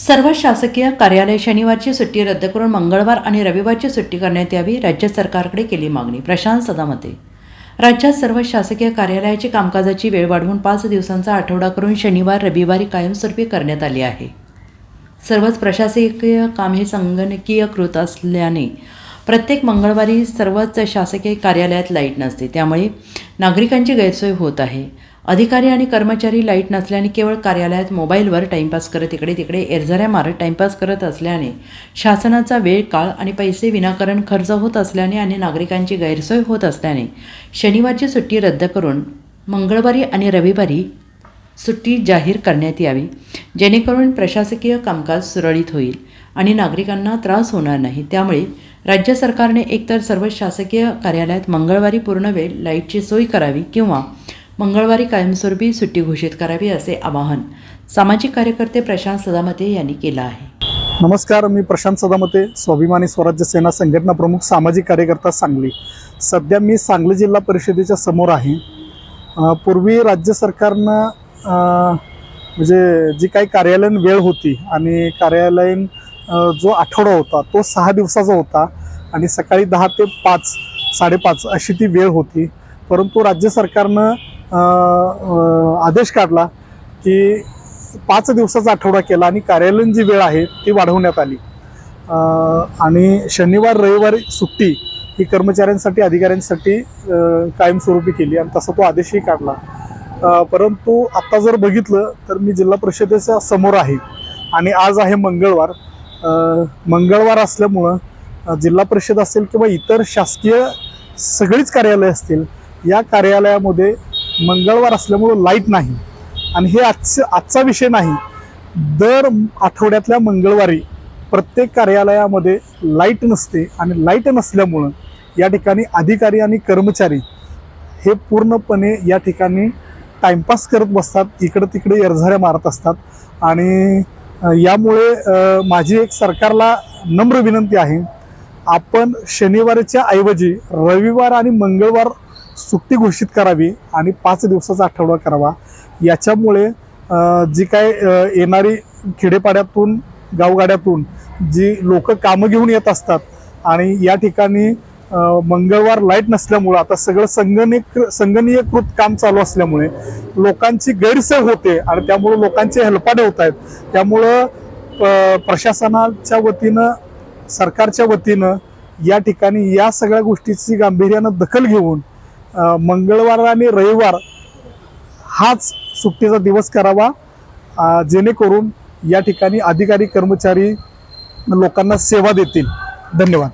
सर्व शासकीय कार्यालय शनिवारची सुट्टी रद्द करून मंगळवार आणि रविवारची सुट्टी करण्यात यावी, राज्य सरकारकडे केली मागणी. प्रशांत सदामते. राज्यात सर्व शासकीय कार्यालयाची कामकाजाची वेळ वाढवून 5 दिवसांचा आठवडा करून शनिवार रविवारी कायमस्वरूपी करण्यात आली आहे. सर्वच प्रशासकीय काम हे संगणकीयकृत असल्याने प्रत्येक मंगळवारी सर्वच शासकीय कार्यालयात लाईट नसते, त्यामुळे नागरिकांची गैरसोय होत आहे. अधिकारी आणि कर्मचारी लाईट नसल्याने केवळ कार्यालयात मोबाईलवर टाईमपास करत इकडे तिकडे एरझऱ्या मारत टाईमपास करत असल्याने शासनाचा वेळ, काळ आणि पैसे विनाकारण खर्च होत असल्याने आणि नागरिकांची गैरसोय होत असल्याने शनिवारची सुट्टी रद्द करून मंगळवारी आणि रविवारी सुट्टी जाहीर करण्यात यावी, जेणेकरून प्रशासकीय कामकाज सुरळीत होईल आणि नागरिकांना त्रास होणार नाही. त्यामुळे राज्य सरकारने एकतर सर्व शासकीय कार्यालयात मंगळवारी पूर्ण वेळ लाईटची सोय करावी किंवा मंगळवारी कायमस्वरूपी सुट्टी घोषित करावी, असे आवाहन सामाजिक कार्यकर्ते प्रशांत सदामते यांनी केलं आहे. नमस्कार, मी प्रशांत सदामते, स्वाभिमानी स्वराज्य सेना संघटना प्रमुख, सामाजिक कार्यकर्ता, सांगली. सध्या मी सांगली जिल्हा परिषदेच्या समोर आहे. पूर्वी राज्य सरकारनं म्हणजे जी काही कार्यालयीन वेळ होती आणि कार्यालयीन जो आठवडा होता तो 6 दिवसाचा होता आणि सकाळी 10 ते 5, 5:30 अशी ती वेळ होती. परंतु राज्य सरकारनं आदेश काढला की 5 दिवसाचा आठवडा केला आणि कार्यालयीन जी वेळ आहे ती वाढवण्यात आली आणि शनिवार रविवारी सुट्टी ही कर्मचाऱ्यांसाठी, अधिकाऱ्यांसाठी कायमस्वरूपी केली आणि तसा तो आदेशही काढला. परंतु आत्ता जर बघितलं तर मी जिल्हा परिषदेच्या समोर आहे आणि आज आहे मंगळवार. मंगळवार असल्यामुळं जिल्हा परिषद असेल किंवा इतर शासकीय सगळीच कार्यालय असतील, या कार्यालयामध्ये मंगळवार असल्यामुळं लाईट नाही. आणि हे आजचा विषय नाही. दर आठवड्यातल्या मंगळवारी प्रत्येक कार्यालयामध्ये लाईट नसते आणि लाईट नसल्यामुळं या ठिकाणी अधिकारी आणि कर्मचारी हे पूर्णपणे या ठिकाणी टाईमपास करत बसतात, इकडं तिकडे एरझऱ्या मारत असतात. आणि यामुळे माझी एक सरकारला नम्र विनंती आहे, आपण शनिवारच्या ऐवजी रविवार आणि मंगळवार सुट्टी घोषित करावी आणि 5 दिवसाचा आठवडा करावा. याच्यामुळे जी काय येणारी खेडेपाड्यातून, गावगाड्यातून जी लोक कामं घेऊन येत असतात आणि या ठिकाणी मंगळवार लाईट नसल्यामुळं आता सगळं संगणकीकृत काम चालू असल्यामुळे लोकांची गैरसोय होते आणि त्यामुळं लोकांचे हेलपाटे होत आहेत. त्यामुळं प्रशासनाच्या वतीनं, सरकारच्या वतीनं या ठिकाणी या सगळ्या गोष्टीची गांभीर्यानं दखल घेऊन मंगळवार आणि रविवार हाच सुट्टीचा दिवस करावा, जेणेकरून या ठिकाणी अधिकारी कर्मचारी लोकांना सेवा देतील. धन्यवाद.